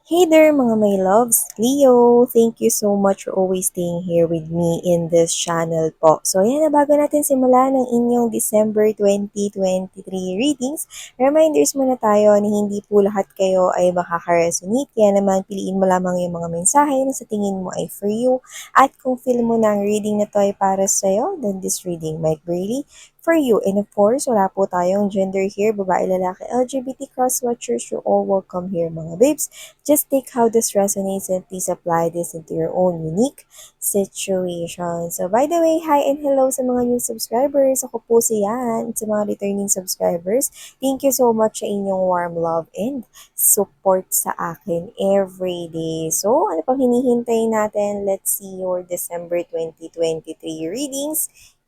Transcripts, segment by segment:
Hey there mga my loves! Leo, thank you so much for always staying here with me in this channel po. So yan na bago natin simulan ng inyong December 2023 readings, reminders muna tayo na hindi po lahat kayo ay makaka-resonate. Kaya naman piliin mo lamang yung mga mensahe na sa tingin mo ay for you. At kung feel mo na ang reading na to ay para sa'yo, then this reading might really for you. And of course, wala po tayong gender here, babae, lalaki, LGBT cross-watchers, you're all welcome here mga babes. Just take how this resonates and please apply this into your own unique situation. So, by the way, hi and hello sa mga new subscribers. Ako po si Yan. Sa mga returning subscribers, thank you so much sa inyong warm love and support sa akin every day. So, ano pang hinihintay natin? Let's see your December 2023 readings.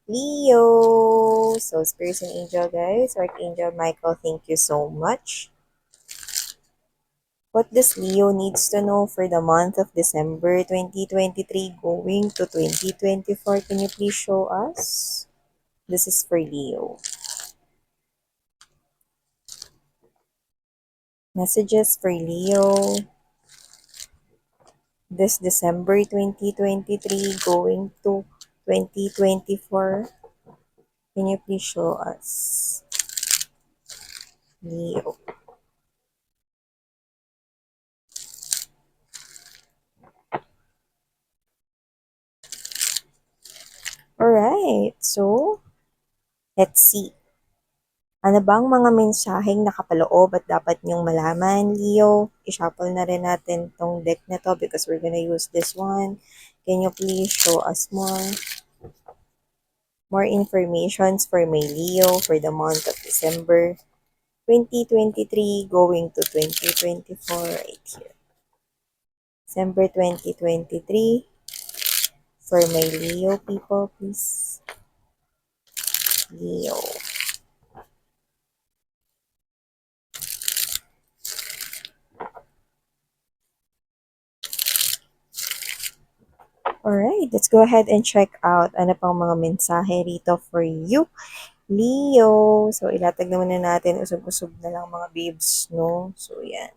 Leo! So, Spirits and Angel, guys. Archangel Michael, thank you so much. What does Leo needs to know for the month of December 2023 going to 2024? Can you please show us? This is for Leo. Messages for Leo this December 2023 going to 2024. Can you please show us? Leo. Alright, so let's see. Ano bang mga mensaheng nakapaloob at dapat niyong malaman, Leo? I-shuffle na rin natin tong deck na to because we're gonna use this one. Can you please show us more informations for my Leo for the month of December 2023 going to 2024 right here. December 2023 for my Leo people, please. Leo. Alright, let's go ahead and check out ano pang mga mensahe rito for you, Leo. So, ilatag naman na natin. Usog-usog na lang mga babes, no? So, yan.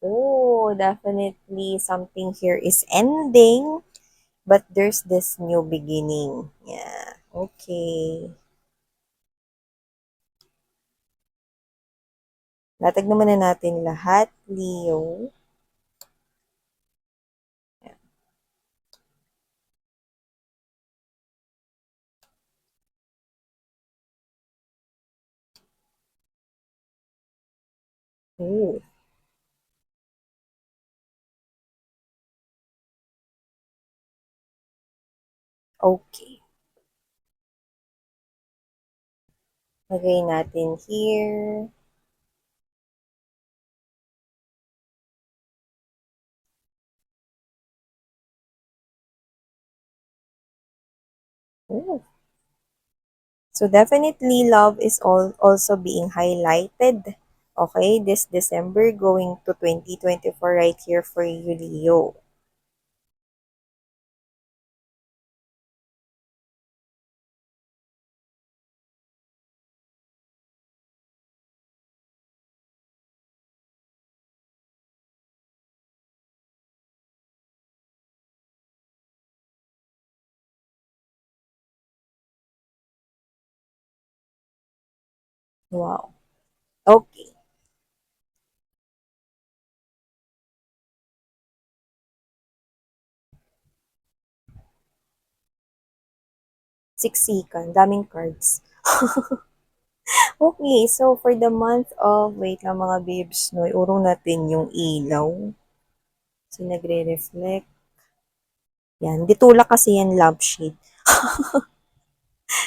Oh, definitely something here is ending, but there's this new beginning. Yeah, okay. Latag naman na natin lahat, Leo. Oh, okay. Lagay natin here. Oh. So definitely love is also being highlighted. Okay, this December going to 2024 right here for you, Leo. Wow. Okay. Siksikan. Daming cards. Okay, so for the month of, wait lang mga babes, no, iurong natin yung ilaw. So, nagre-reflect. Yan, ditulak kasi yan lampshade.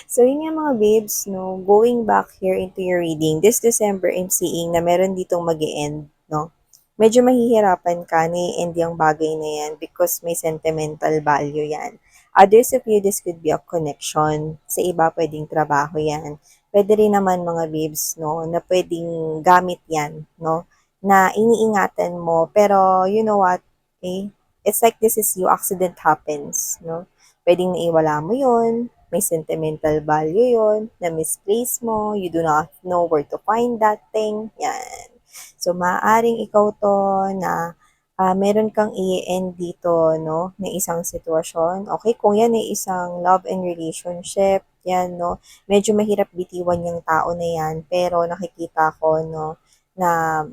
So, yun nga mga babes, no, going back here into your reading, this December, I'm seeing na meron ditong mag end no? Medyo mahihirapan ka na i-end yung bagay na yan because may sentimental value yan. Others of you, this could be a connection. Sa iba, pwedeng trabaho yan. Pwede rin naman mga babes, no, na pwedeng gamit yan, no, na iniingatan mo. Pero, you know what, eh, it's like this is you, accident happens, no? Pwedeng naiwala mo yon, may sentimental value yon, na misplace mo, you do not know where to find that thing, yan. So, maaaring ikaw to na meron kang i-end dito, no, na isang sitwasyon. Okay, kung yan ay isang love and relationship, yan, no, medyo mahirap bitiwan yung tao na yan, pero nakikita ko, no, na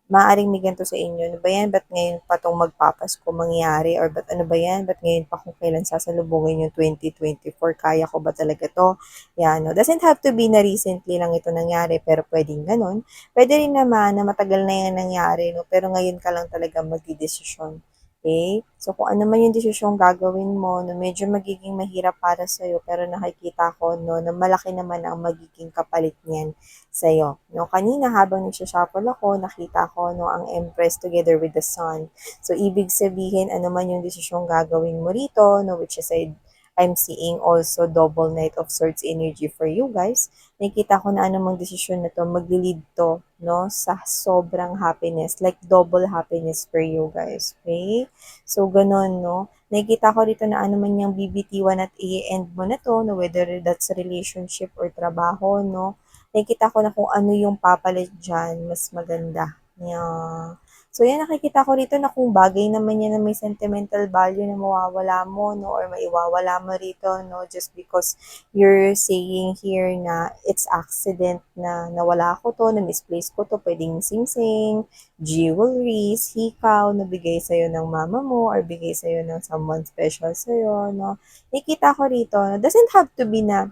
maaaring may ganito sa inyo. Ano ba yan? Ba't ngayon pa itong magpapasko mangyari? Or ba't ano ba yan? Ba't ngayon pa kung kailan sasalubungin yung 2024? Kaya ko ba talaga to? Yan, no? Doesn't have to be na recently lang ito nangyari, pero pwedeng ganun. Puwede rin naman na matagal na 'yan nangyari 'no, pero ngayon ka lang talaga magdedesisyon, okey? So, kung ano man yung desisyong gagawin mo 'no, medyo magiging mahirap para sa'yo pero nakikita ko 'no, na malaki naman ang magiging kapalit niyan sa'yo 'no. Kanina habang nagsha-shuffle ako, nakita ko 'no, ang Empress together with the Sun. So, ibig sabihin ano man yung desisyong gagawin mo rito 'no, which is I'm seeing also double Knight of Swords energy for you guys. Nakikita ko na anumang desisyon na 'to magli-lead 'to 'no, sa sobrang happiness, like double happiness for you guys, okay? So gano'n 'no. Nakikita ko dito na ano man yang bibitiwan at i-e-end mo na 'to 'no, whether that's relationship or trabaho 'no, nakikita ko na kung ano yung papalit diyan mas maganda, yeah. So yan, nakikita ko rito na kung bagay naman yan na may sentimental value na mawawala mo 'no, or maiwawala mo rito 'no, just because you're saying here na it's accident na nawala ko 'to, na-misplace ko 'to, puwedeng singsing, jewelries, hikaw na bigay sa'yo ng mama mo or bigay sa'yo ng someone special sa'yo 'no. Nakikita ko rito, doesn't have to be na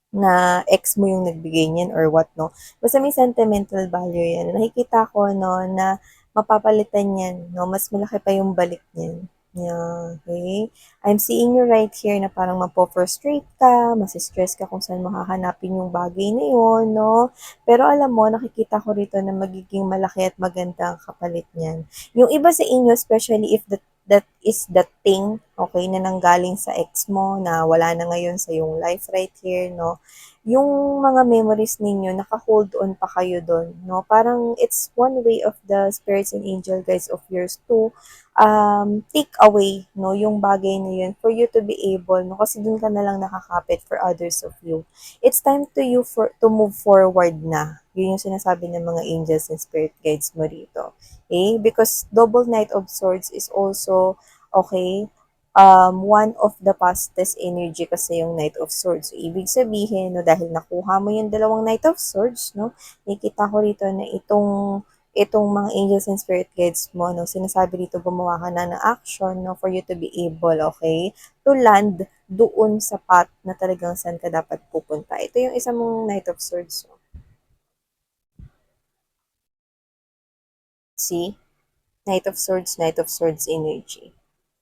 na ex mo yung nagbigay niyan or what 'no. Basta may sentimental value yan. Nakikita ko 'no na mapapalitan niyan 'no, mas malaki pa yung balik niyan. Yeah, okey. I'm seeing you right here na parang mapo-frustrate ka, mase-stress ka kung saan mo hahanapin yung bagay na yun 'no. Pero alam mo, nakikita ko rito na magiging malaki at maganda ang kapalit niyan. Yung iba sa inyo, especially if that is the thing, okay, na nanggaling sa ex mo na wala na ngayon sa yung life right here 'no, yung mga memories ninyo naka-hold on pa kayo dun 'no. Parang it's one way of the spirits and angel guides of yours to, take away 'no, yung bagay na yun for you to be able 'no, kasi dun ka na lang nakakapit for others of you. It's time to you to move forward na. Yun yung sinasabi ng mga angels and spirit guides mo rito. Okay? Because double Knight of Swords is also, okay, one of the fastest energy kasi yung Knight of Swords. So, ibig sabihin, no, dahil nakuha mo yung dalawang Knight of Swords, no, nakikita ko rito na itong mga angels and spirit guides mo, no, sinasabi dito gumawa ka na ng action, no, for you to be able, okay, to land doon sa path na talagang saan ka dapat pupunta. Ito yung isang mong Knight of Swords. No? See? Knight of Swords energy.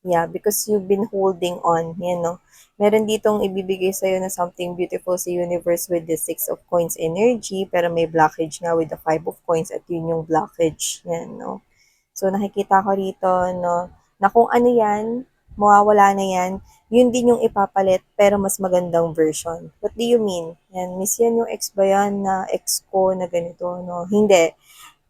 Yeah, because you've been holding on, yan, no? Meron ditong ibibigay sa'yo na something beautiful sa universe with the Six of Coins energy, pero may blockage nga with the Five of Coins at yun yung blockage. Yan, no? So, nakikita ko rito, no, na kung ano yan, mawawala na yan, yun din yung ipapalit, pero mas magandang version. What do you mean? Yan, miss yan yung ex ba yan na ex ko na ganito, no? Hindi.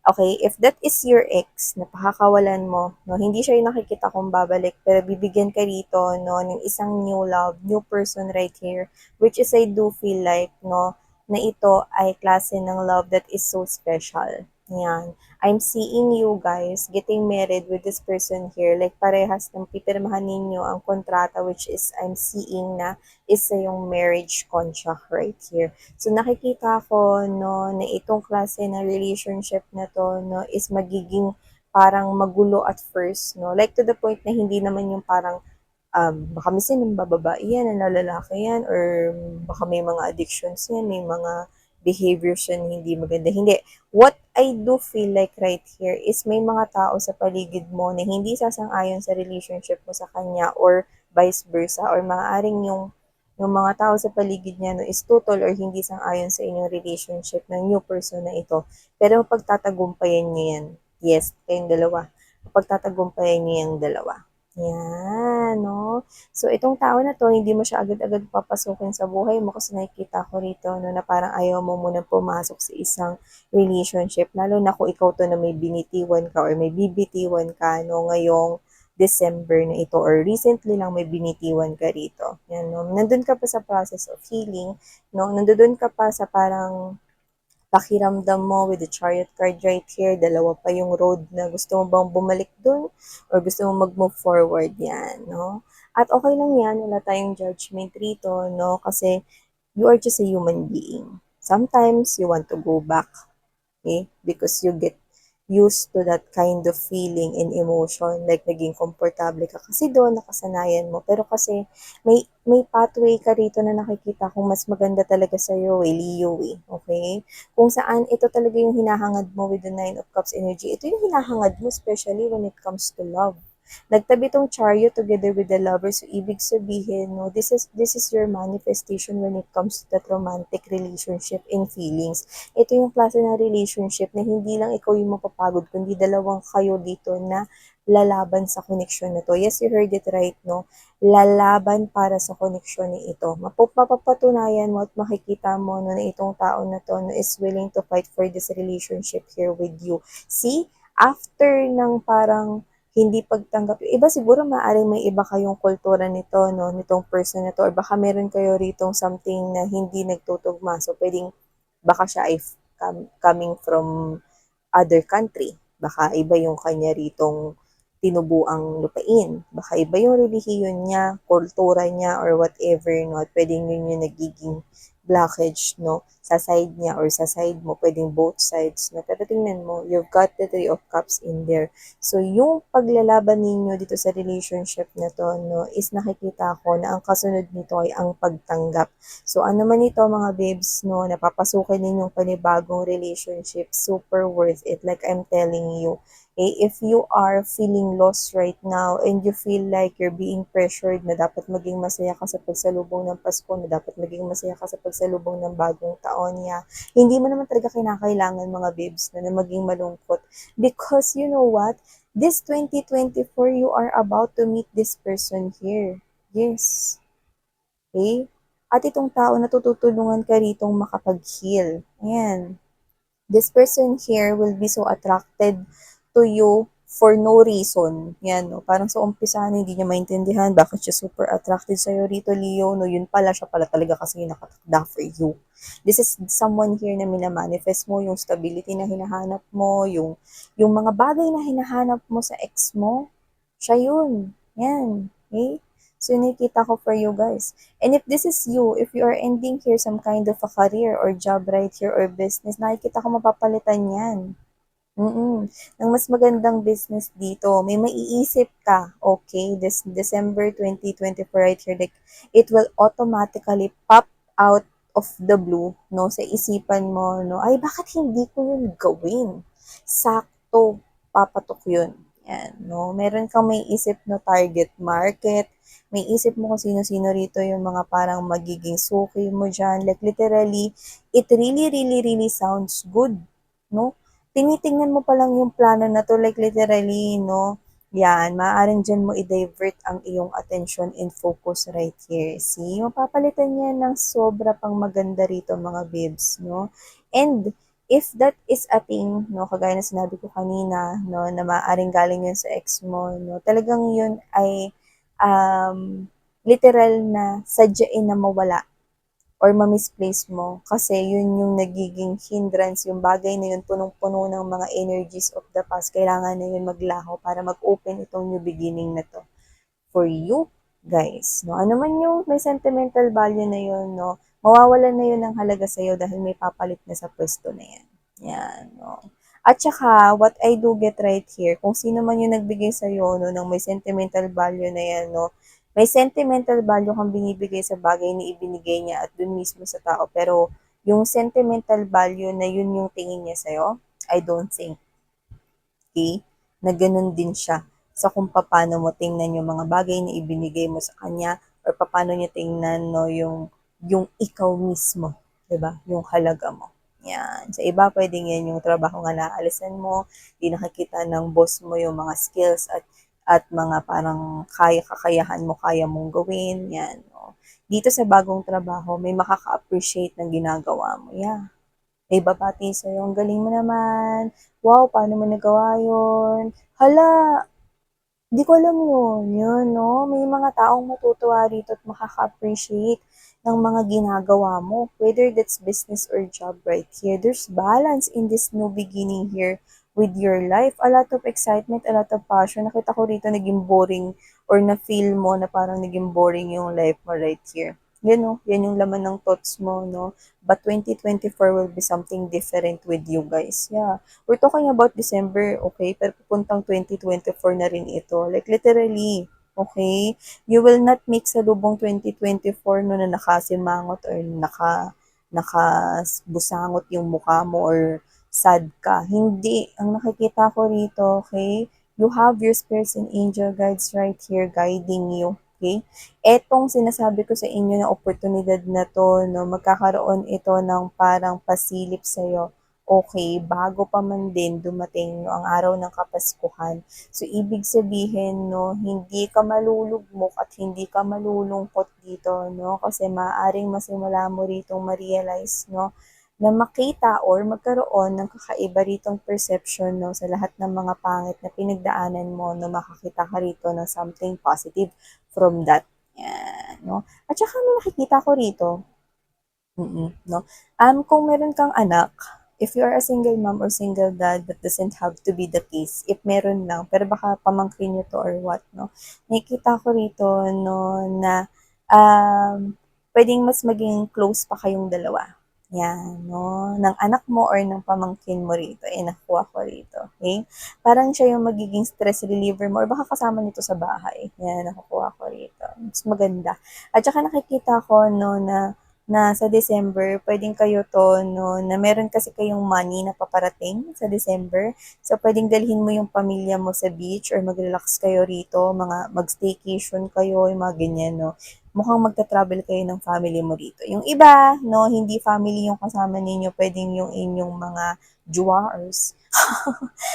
Okay, if that is your ex na pakakawalan mo, no, hindi siya yung nakikita kong babalik, pero bibigyan ka rito, no, ng isang new love, new person right here, which is I do feel like, no, na ito ay klase ng love that is so special. Yan. I'm seeing you guys getting married with this person here, like parehas ng pipirmahan ninyo ang kontrata, which is I'm seeing na isa yung marriage contract right here. So nakikita ko 'no, na itong klase ng relationship na 'to 'no, is magiging parang magulo at first 'no, like to the point na hindi naman yung parang, baka minsan yung bababae yan, nanlalaki yan, or baka may mga addictions yan, may mga behaviors yan hindi maganda. Hindi. What I do feel like right here is may mga tao sa paligid mo na hindi sasang-ayon sa relationship mo sa kanya or vice versa, or maaaring yung mga tao sa paligid niya no, is tutol or hindi sang-ayon sa inyong relationship ng new person na ito. Pero pagtatagumpayan niyo yan. Yes, kayong dalawa. Pagtatagumpayan niyo yung dalawa. Yan, no? So, itong tao na to, hindi mo siya agad-agad papasukin sa buhay mo kasi nakikita ko rito, no, na parang ayaw mo muna pumasok sa isang relationship. Lalo na kung ikaw to na may binitiwan ka or may bibitiwan ka, no, ngayong December na ito or recently lang may binitiwan ka rito. Yan, no? Nandun ka pa sa process of healing, no? Nandun ka pa sa parang pakiramdam mo with the chariot card right here, dalawa pa yung road na gusto mo bang bumalik dun or gusto mo mag-move forward yan, no? At okay lang yan, wala tayong judgment rito, no? Kasi you are just a human being. Sometimes you want to go back, okay? Because you get used to that kind of feeling and emotion, like naging komportable ka kasi doon, nakasanayan mo. Pero kasi may pathway ka rito na nakikita kung mas maganda talaga sa'yo Leo okay? Kung saan ito talaga yung hinahangad mo with the Nine of Cups energy. Ito yung hinahangad mo, especially when it comes to love. Nagtabi tong chariot together with the lover. So, ibig sabihin, no, this is your manifestation when it comes to that romantic relationship and feelings. Ito yung klase ng relationship na hindi lang ikaw yung mapapagod, kundi dalawang kayo dito na lalaban sa koneksyon na to. Yes, you heard it right, no? Lalaban para sa koneksyon ni ito. Mapapatunayan mo at makikita mo no, na itong tao na to no, is willing to fight for this relationship here with you. See, after ng parang hindi pagtanggap. Yung iba siguro maaaring may iba kayong kultura nito, no, nitong person na to, or baka meron kayo ritong something na hindi nagtutugma. So, pwedeng, baka siya ay coming from other country. Baka iba yung kanya ritong tinubuang lupain. Baka iba yung relihiyon niya, kultura niya, or whatever, no? At pwedeng yun yung nagiging blockage, no? Sa side niya or sa side mo, pwedeng both sides, no? Pero tingnan mo, you've got the Three of Cups in there. So, yung paglalaban ninyo dito sa relationship na to, no, is nakikita ko na ang kasunod nito ay ang pagtanggap. So, ano man ito mga babes, no, napapasukin ninyong panibagong relationship, super worth it. Like I'm telling you, if you are feeling lost right now and you feel like you're being pressured na dapat maging masaya ka sa pagsalubong ng Pasko, na dapat maging masaya ka sa pagsalubong ng bagong taon niya, hindi mo naman talaga kinakailangan mga babes na maging malungkot. Because you know what? This 2024, you are about to meet this person here. Yes. Okay? At itong tao na tutulungan ka ritong makapag-heal. Ayan. This person here will be so attracted to you for no reason. Yan, no? Parang sa umpisa, hindi niya maintindihan bakit siya super attracted sa'yo rito, Leo. No, yun pala, siya pala talaga kasi nakatakda for you. This is someone here na minamanifest mo, yung stability na hinahanap mo, yung mga bagay na hinahanap mo sa ex mo, siya yun. Yan. Okay? So, nakikita ko for you guys. And if this is you, if you are ending here some kind of a career or job right here or business, nakikita ko mapapalitan yan. Ng mas magandang business dito. May maiisip ka, okay, this December 2024 right here, like, it will automatically pop out of the blue, no, sa isipan mo, no, ay, bakit hindi ko yun gawin? Sakto, papatok yun. Yan, no, meron kang may isip no target market, may isip mo kung sino-sino rito yung mga parang magiging suki mo dyan. Like, literally, it really, really, really sounds good, no? Tinitingnan mo pa lang yung plano na to, like literally, no? Yan, maaaring dyan mo i-divert ang iyong attention and focus right here. See, mapapalitan yan ng sobra pang maganda rito mga babes, no? And if that is a thing, no, kagaya na sinabi ko kanina, no, na maaaring galing yun sa ex mo, no, talagang yun ay literal na sadyain na mawala or ma-misplace mo kasi yun yung nagiging hindrance, yung bagay na yun punong-puno ng mga energies of the past, kailangan na yun maglaho para mag-open itong new beginning na to for you guys, no? Ano man yung may sentimental value na yun, no? Mawawalan na yun ng halaga sa'yo dahil may papalit na sa pwesto na yan. Yan, no? At saka, what I do get right here, kung sino man yung nagbigay sa'yo, no, ng may sentimental value na yan, no, may sentimental value kang binibigay sa bagay na ibinigay niya at dun mismo sa tao. Pero, yung sentimental value na yun yung tingin niya sa'yo, I don't think, okay, na ganun din siya sa kung paano mo tingnan yung mga bagay na ibinigay mo sa kanya or paano niya tingnan no, yung ikaw mismo, 'di ba? Yung halaga mo. Yan. Sa iba, pwedeng yan yung trabaho nga naalisan mo, di nakikita ng boss mo yung mga skills at mga parang kakayahan mo, kaya mong gawin. Yan. No? Dito sa bagong trabaho, may makaka-appreciate ng ginagawa mo. Yeah. May babati sa'yo, ang galing mo naman. Wow, paano mo nagawa yun? Hala, di ko alam yun. Yun, no? May mga taong matutuwa rito at makaka-appreciate. ng mga ginagawa mo. Whether that's business or job right here. There's balance in this new beginning here with your life. A lot of excitement, a lot of passion. Nakita ko rito naging boring or na-feel mo na parang naging boring yung life mo right here. Yan no, yan yung laman ng thoughts mo, no? But 2024 will be something different with you guys. Yeah. We're talking about December, okay? Pero pupuntang 2024 na rin ito. Like literally, okay? You will not make sa lubong 2024 no na nakasimangot or nakabusangot yung mukha mo or sad ka. Hindi. Ang nakikita ko rito, okay? You have your spirits and angel guides right here guiding you. Okay? Etong sinasabi ko sa inyo na oportunidad na to, no, magkakaroon ito ng parang pasilip sa'yo. Okay, bago pa man din dumating no, ang araw ng Kapaskuhan. So, ibig sabihin, no, hindi ka malulugmok at hindi ka malulungkot dito, no, kasi maaaring masimula mo ritong ma-realize, no, na makita or magkaroon ng kakaiba ritong perception, no, sa lahat ng mga pangit na pinagdaanan mo, no, makakita ka rito ng something positive from that. Yan, no. At saka may nakikita ko rito, no? Kung meron kang anak, if you are a single mom or single dad, that doesn't have to be the case. If meron lang, pero baka pamangkin nyo to or what, no? Nakikita ko rito, no, na pwedeng mas maging close pa kayong dalawa. Yan, no? Ng anak mo or ng pamangkin mo rito. Eh, nakuha ko rito. Okay? Parang siya yung magiging stress reliever mo or baka kasama nito sa bahay. Yan, nakukuha ko rito. Mas maganda. At saka nakikita ko, no, na sa December, pwedeng kayo to, no, na meron kasi kayong money na paparating sa December. So, pwedeng dalhin mo yung pamilya mo sa beach or mag-relax kayo rito, mga mag-staycation kayo, yung mga ganyan, no. Mukhang magta-travel kayo ng family mo rito. Yung iba, no, hindi family yung kasama ninyo, pwedeng yung inyong mga jewars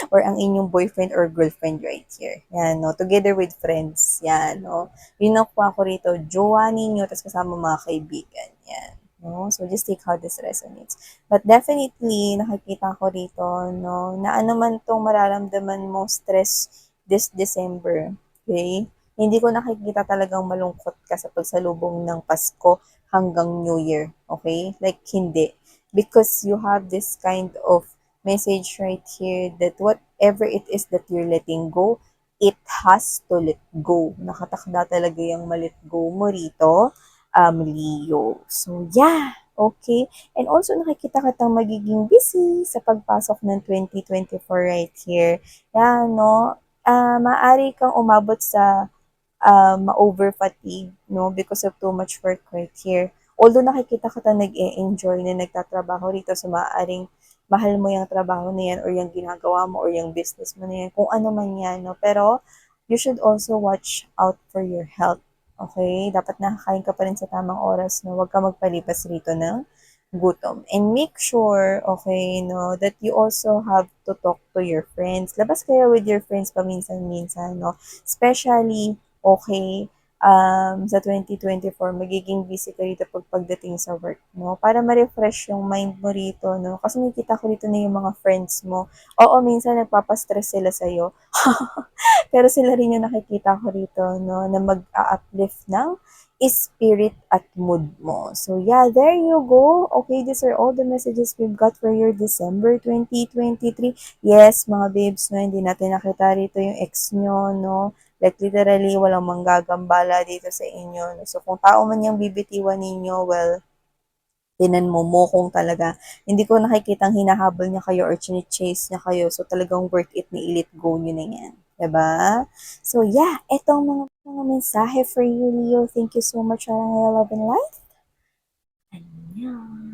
or ang inyong boyfriend or girlfriend right here. Yan, no, together with friends. Yan, no. Yun ang kuha ko rito, jowa ninyo, tapos kasama mga kaibigan. Yan. No? So, just take how this resonates. But definitely, nakikita ko rito, no, na ano man tong mararamdaman mo stress this December, okay? Hindi ko nakikita talagang malungkot ka sa pagsalubong ng Pasko hanggang New Year, okay? Like, hindi. Because you have this kind of message right here that whatever it is that you're letting go, it has to let go. Nakatakda talaga yung ma-let go mo rito, Leo. So, yeah. Okay. And also, nakikita kitang magiging busy sa pagpasok ng 2024 right here. Yan, no? Maaari kang umabot sa ma-over-fatigue, no? Because of too much work right here. Although nakikita kita nag-e-enjoy na nagtatrabaho rito, so maaaring mahal mo yung trabaho na yan or yung ginagawa mo or yung business mo na yan, kung ano man yan, no? Pero, you should also watch out for your health. Okay? Dapat nakakain ka pa rin sa tamang oras, no? Huwag ka magpalipas rito ng gutom. And make sure, okay, no, that you also have to talk to your friends. Labas kayo with your friends paminsan-minsan, no? Especially, okay, sa 2024, magiging busy ka rito pagdating sa work, no? Para ma-refresh yung mind mo rito, no? Kasi nakita ko rito na yung mga friends mo. Oo, minsan nagpapastress sila sa'yo. Pero sila rin yung nakikita ko rito, no? Na mag-a-uplift ng spirit at mood mo. So, yeah, there you go. Okay, these are all the messages we've got for your December 2023. Yes, mga babes, no, hindi natin nakita rito yung ex nyo, no? Like, literally, walang manggagambala dito sa inyo. So, kung tao man yung bibitiwan ninyo, well, tinan mo kung talaga. Hindi ko nakikitang hinahabol niya kayo or chase niya kayo. So, talagang worth it na i-let go nyo na yan. Diba? So, yeah, etong mga mensahe for you, Leo. Thank you so much for your love and life. Annyeong.